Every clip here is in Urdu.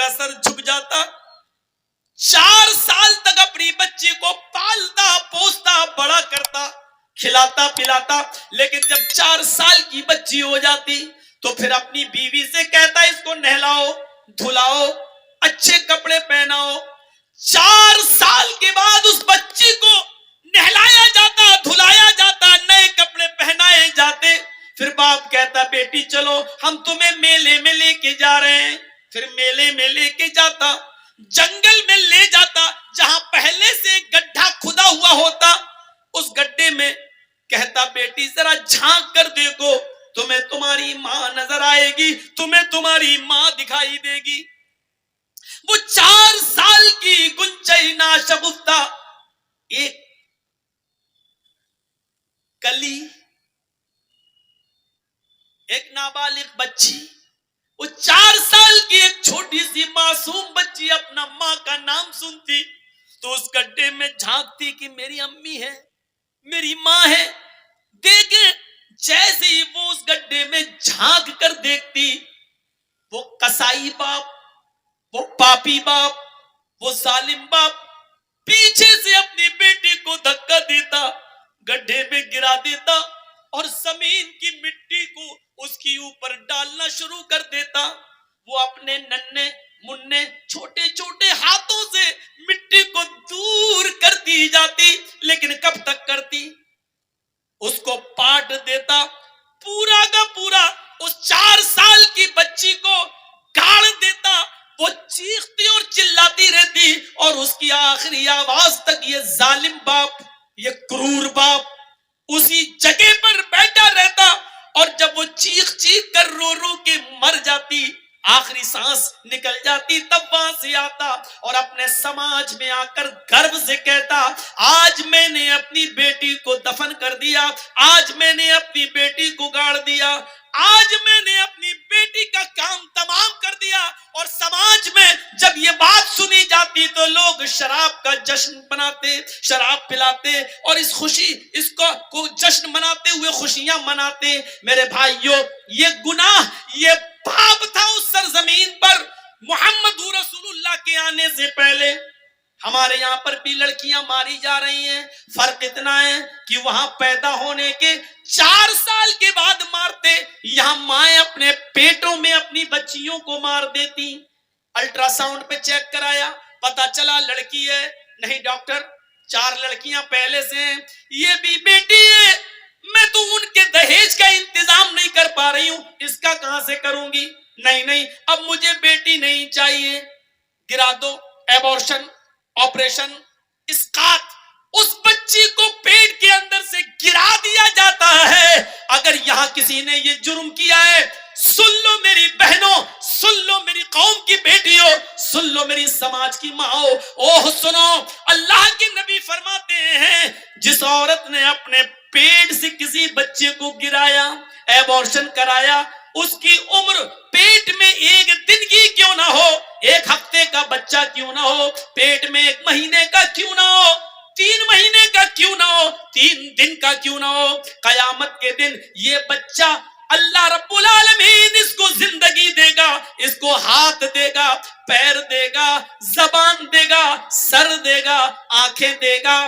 کا سر جھک جاتا. 4 سال تک اپنی بچی کو پالتا پوستا بڑا کرتا, کھلاتا پلاتا, لیکن جب 4 سال کی بچی ہو جاتی تو پھر اپنی بیوی سے کہتا اس کو نہلاؤ دھلاؤ اچھے کپڑے پہناؤ. 4 سال کے بعد اس بچی کو نہلایا جاتا دھلایا جاتا نئے کپڑے پہنائے جاتے. پھر باپ کہتا بیٹی چلو ہم تمہیں میلے میں لے کے جا رہے ہیں. پھر میلے میں لے کے جاتا, جنگل میں لے جاتا جہاں پہلے سے گڈھا کھدا ہوا ہوتا. اس گڈھے میں کہتا بیٹی ذرا جھانک کر دیکھو تمہیں تمہاری ماں نظر آئے گی, تمہیں تمہاری ماں دکھائی دے گی. وہ 4 سال کی گنجئی ناشگفتہ ایک کلی, ایک نابالغ بچی, وہ 4 سال کی ایک چھوٹی سی معصوم بچی اپنا ماں کا نام سنتی تو اس گڈھے میں جھانکتی کہ میری امی ہے میری ماں ہے. دیکھیں جیسے ہی وہ اس گڈھے میں جھانک کر دیکھتی وہ قصائی باپ, وہ پاپی باپ, وہ ظالم باپ پیچھے سے اپنی بیٹی کو دھکا دیتا, گڈھے میں گرا دیتا اور زمین کی مٹی کو اس کے اوپر ڈالنا شروع کر دیتا. وہ اپنے ننھے مننے چھوٹے چھوٹے ہاتھوں سے مٹی کو دور کرتی جاتی, لیکن کب تک کرتی, اس کو پاٹ دیتا پورا کا پورا, اس 4 سال کی بچی کو گاڑ دیتا. وہ چیختی اور چلاتی رہتی اور اس کی آخری آواز تک یہ ظالم باپ, یہ کرور باپ اسی جگہ پر بیٹھا رہتا. اور جب وہ چیخ چیخ کر رو رو کے مر جاتی, آخری سانس نکل جاتی, تب وہاں سے آتا اور اپنے سماج میں آ کر گرو سے کہتا آج میں نے اپنی بیٹی کو دفن کر دیا, آج میں نے اپنی بیٹی کو گاڑ دیا, آج میں نے اپنی بیٹی کا کام تمام کر دیا. اور سماج میں جب یہ بات سنی جاتی تو لوگ شراب کا جشن بناتے, شراب پلاتے اور اس خوشی اس کو جشن مناتے ہوئے خوشیاں مناتے. میرے بھائیوں یہ گناہ یہ پاپ تھا اس سرزمین پر محمد رسول اللہ کے آنے سے پہلے. ہمارے یہاں پر بھی لڑکیاں ماری جا رہی ہیں, فرق اتنا ہے کہ وہاں پیدا ہونے کے 4 سال کے بعد مارتے, یہاں مائیں اپنے پیٹوں میں اپنی بچیوں کو مار دیتی. الٹرا ساؤنڈ پہ چیک کرایا پتا چلا لڑکی ہے, نہیں ڈاکٹر 4 لڑکیاں پہلے سے ہیں, یہ بھی بیٹی ہے, میں تو ان کے دہیج کا انتظام نہیں کر پا رہی ہوں, اس کا کہاں سے کروں گی, نہیں اب مجھے بیٹی نہیں چاہیے, گرا دو, ایبورشن, آپریشن, اسقاط. اس بچی کو پیٹ کے اندر سے گرا دیا جاتا ہے. اگر یہاں کسی نے یہ جرم کیا ہے, سن لو میری بہنوں, سن لو میری قوم کی بیٹیوں, سن لو میری سماج کی ماں, اوہ سنو, اللہ کے نبی فرماتے ہیں جس عورت نے اپنے پیٹ سے کسی بچے کو گرایا, ایبورشن کرایا, اس کی عمر پیٹ میں 1 دن کی کیوں نہ ہو, 1 ہفتے کا بچہ کیوں نہ ہو, پیٹ میں 1 مہینے کا کیوں نہ ہو, 3 مہینے کا کیوں نہ ہو, 3 دن کا کیوں نہ ہو, قیامت کے دن یہ بچہ اللہ رب العالمین اس کو زندگی دے گا, اس کو ہاتھ دے گا, پیر دے گا, زبان دے گا, سر دے گا, آنکھیں دے گا,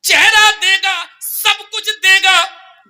چہرہ دے گا, سب کچھ دے گا.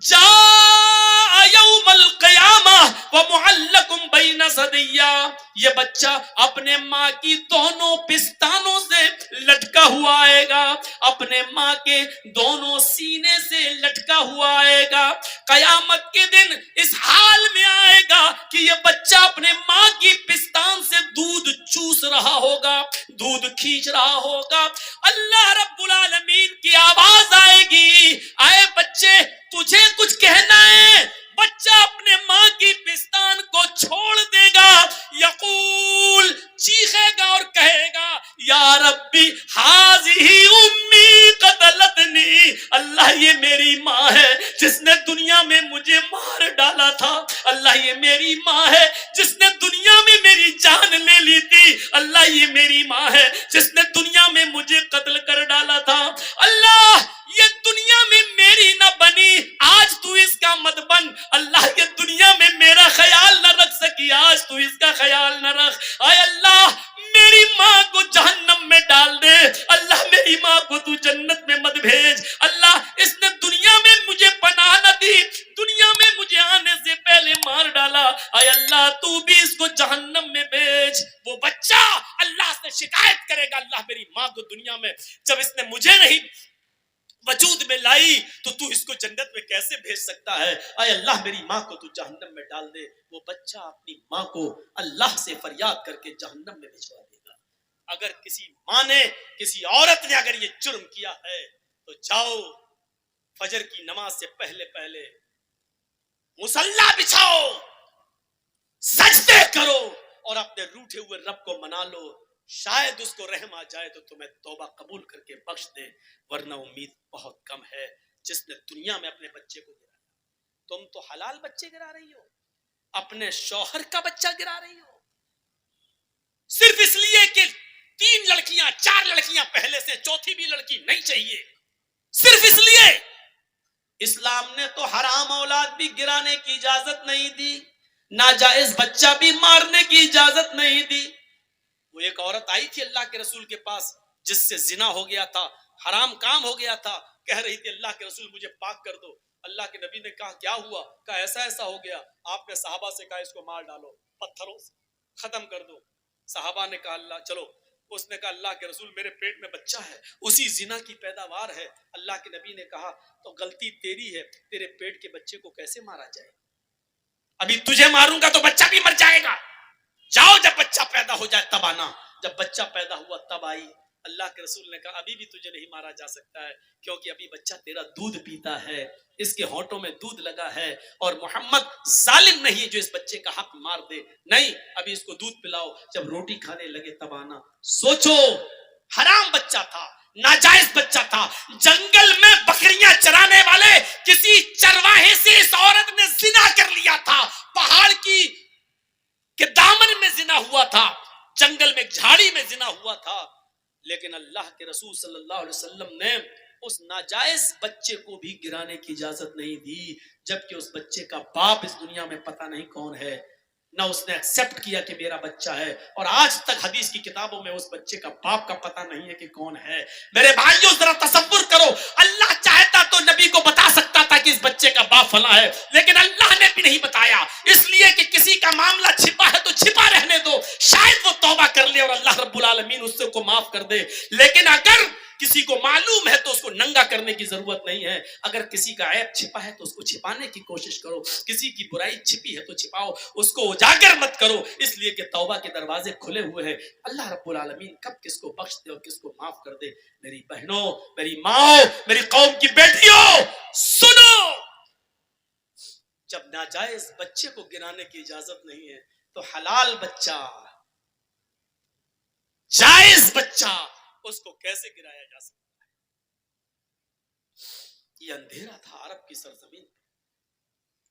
جاء یوم القیامہ ومعلق بین ثدیہ, یہ بچہ اپنے ماں کی دونوں پستانوں سے لٹکا ہوا آئے گا, اپنے ماں کے دونوں سینے سے لٹکا ہوا آئے گا. قیامت کے دن اس حال میں آئے گا کہ یہ بچہ اپنے ماں کی پستان سے دودھ چوس رہا ہوگا, دودھ کھینچ رہا ہوگا. اللہ رب العالمین کی آواز آئے گی, اے بچے تجھے کچھ کہنا ہے, بچہ اپنے ماں کی پستان کو چھوڑ دے گا, یقول چیخے گا اور کہے گا یا ربی ہاذہ امی قتلتنی, اللہ یہ میری ماں ہے جس نے دنیا میں مجھے مار ڈالا تھا, اللہ یہ میری ماں ہے جس نے دنیا میں میری جان لے لی تھی, اللہ یہ میری ماں ہے جس نے دنیا میں مجھے قتل کر ڈالا تھا, اللہ یہ دنیا میں میری نہ بنی, آج تو اس کا مت بن, اللہ یہ دنیا میں میرا خیال نہ رکھ سکی, آج تو اس کا خیال نہ رکھ, اے اللہ دنیا میں جب اس نے مجھے نہیں وجود میں لائی تو تو اس کو جنت میں کیسے بھیج سکتا ہے؟ اے اللہ میری ماں کو تو جہنم میں ڈال دے. وہ بچہ اپنی ماں کو اللہ سے فریاد کر کے جہنم میں بھجوا دے گا. اگر کسی ماں نے کسی عورت نے اگر یہ جرم کیا ہے تو جاؤ فجر کی نماز سے پہلے پہلے مصلی بچھاؤ, سجدے کرو اور اپنے روٹھے ہوئے رب کو منا لو. شاید اس کو رحم آ جائے تو تمہیں توبہ قبول کر کے بخش دے, ورنہ امید بہت کم ہے. جس نے دنیا میں اپنے بچے کو گرایا, تم تو حلال بچے گرا رہی ہو, اپنے شوہر کا بچہ گرا رہی ہو صرف اس لیے کہ 3 لڑکیاں 4 لڑکیاں پہلے سے, چوتھی بھی لڑکی نہیں چاہیے, صرف اس لیے. اسلام نے تو حرام اولاد بھی گرانے کی اجازت نہیں دی, ناجائز بچہ بھی مارنے کی اجازت نہیں دی. وہ ایک عورت آئی تھی اللہ کے رسول کے پاس جس سے زنا ہو گیا تھا, حرام کام ہو گیا تھا, کہہ رہی تھی اللہ کے رسول مجھے پاک کر دو. اللہ کے نبی نے کہا کیا ہوا؟ کہا ایسا ایسا ہو گیا. آپ نے صحابہ سے کہا اس کو مار ڈالو, پتھروں سے ختم کر دو. صحابہ نے کہا اللہ چلو. اس نے کہا اللہ کے رسول میرے پیٹ میں بچہ ہے, اسی زنا کی پیداوار ہے. اللہ کے نبی نے کہا تو غلطی تیری ہے, تیرے پیٹ کے بچے کو کیسے مارا جائے؟ ابھی تجھے ماروں گا تو بچہ بھی مر جائے گا. جاؤ جب بچہ پیدا ہو جائے تب آنا. جب بچہ پیدا ہوا تب آئی. اللہ کے رسول نے کہا ابھی بھی تجھے نہیں مارا جا سکتا ہے کیونکہ ابھی بچہ تیرا دودھ پیتا ہے, اس کے ہونٹوں میں دودھ لگا ہے, اور محمد ظالم نہیں جو اس بچے کا حق مار دے. نہیں, ابھی اس کو دودھ پلاؤ, جب روٹی کھانے لگے تب آنا. سوچو, حرام بچہ تھا, ناجائز بچہ تھا, جنگل میں بکریاں چرانے والے کسی چرواہے سے اس عورت نے زنا کر لیا تھا, پہاڑ کی کہ دامن میں زنا ہوا تھا, جنگل میں جھاڑی میں زنا ہوا تھا. لیکن اللہ کے رسول صلی اللہ علیہ وسلم نے اس ناجائز بچے کو بھی گرانے کی اجازت نہیں دی, جبکہ اس بچے کا باپ اس دنیا میں پتہ نہیں کون ہے, نہ اس نے ایکسپٹ کیا کہ میرا بچہ ہے, اور آج تک حدیث کی کتابوں میں اس بچے کا باپ کا پتہ نہیں ہے کہ کون ہے. میرے بھائیوں ذرا تصور کرو, اللہ چاہتا تو نبی کو بتا سکتا تھا کہ اس بچے کا باپ فلاں ہے, لیکن اللہ نے بھی نہیں بتایا, اس لیے کہ کسی کا معاملہ چھپا ہے تو چھپا رہنے دو, شاید وہ توبہ کر لے اور اللہ رب العالمین اس کو معاف کر دے. لیکن اگر کسی کو معلوم ہے تو اس کو ننگا کرنے کی ضرورت نہیں ہے. اگر کسی کا عیب چھپا ہے تو اس کو چھپانے کی کوشش کرو, کسی کی برائی چھپی ہے تو چھپاؤ, اس کو اجاگر مت کرو, اس لیے کہ توبہ کے دروازے کھلے ہوئے ہیں. اللہ رب العالمین کب کس کو بخش دے اور کس کو معاف کر دے. میری بہنوں, میری ماں, میری قوم کی بیٹیوں, سنو, جب ناجائز بچے کو گرانے کی اجازت نہیں ہے تو حلال بچہ, جائز بچہ, اس کو کیسے گرایا جا سکتا ہے؟ یہ اندھیرا تھا عرب کی سرزمین پر,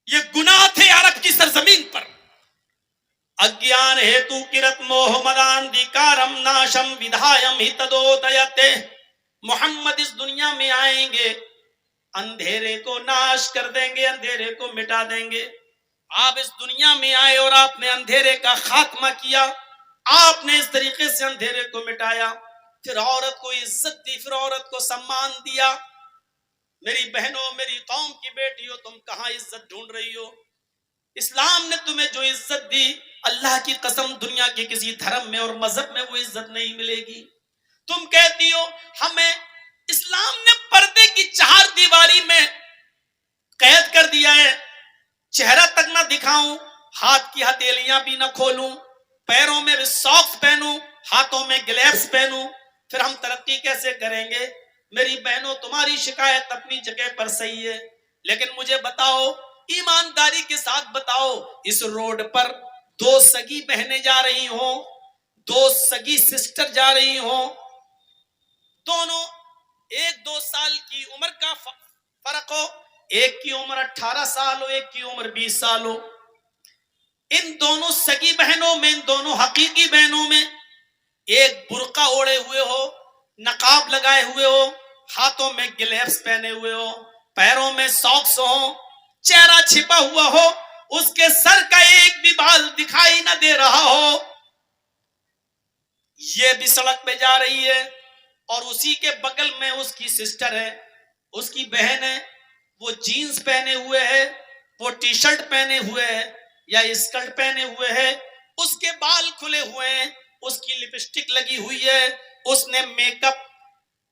یہ گناہ تھے عرب کی سرزمین پر. اگیان ہیتو کرت موہ مدان دیکارم ناشم ودھایم ہتدودیتے. محمد اس دنیا میں آئیں گے, اندھیرے کو ناش کر دیں گے, اندھیرے کو مٹا دیں گے. آپ اس دنیا میں آئے اور آپ نے اندھیرے کا خاتمہ کیا, آپ نے اس طریقے سے اندھیرے کو مٹایا, پھر عورت کو عزت دی, پھر عورت کو سمان دیا. میری بہنوں, میری قوم کی بیٹیوں, تم کہاں عزت ڈھونڈ رہی ہو؟ اسلام نے تمہیں جو عزت دی, اللہ کی قسم دنیا کے کسی دھرم میں اور مذہب میں وہ عزت نہیں ملے گی. تم کہتی ہو ہمیں اسلام نے پردے کی 4 دیواری میں قید کر دیا ہے, چہرہ تک نہ دکھاؤں, ہاتھ کی ہتھیلیاں بھی نہ کھولوں, پیروں میں بھی ساکس پہنوں, ہاتھوں میں گلیوز پہنوں, پھر ہم ترقی کیسے کریں گے؟ میری بہنوں, تمہاری شکایت اپنی جگہ پر صحیح ہے, لیکن مجھے بتاؤ, ایمانداری کے ساتھ بتاؤ, اس روڈ پر 2 سگی بہنیں جا رہی ہوں, 2 سگی سسٹر جا رہی ہوں, دونوں 1-2 سال کی عمر کا فرق ہو, ایک کی عمر 18 سال ہو, ایک کی عمر 20 سال ہو. ان دونوں سگی بہنوں میں, ان دونوں حقیقی بہنوں میں, ایک برقع اوڑے ہوئے ہو, نقاب لگائے ہوئے ہو, ہاتھوں میں گلیوز پہنے ہوئے ہو, پیروں میں ساکس ہو, چہرہ چھپا ہوا ہو, اس کے سر کا ایک بھی بال دکھائی نہ دے رہا ہو, یہ بھی سڑک پہ جا رہی ہے, اور اسی کے بغل میں اس کی سسٹر ہے, اس کی بہن ہے, وہ جینز پہنے ہوئے ہے, وہ ٹی شرٹ پہنے ہوئے ہے یا اسکرٹ پہنے ہوئے ہے, اس کے بال کھلے ہوئے ہیں, اس کی لپسٹک لگی ہوئی ہے, اس نے میک اپ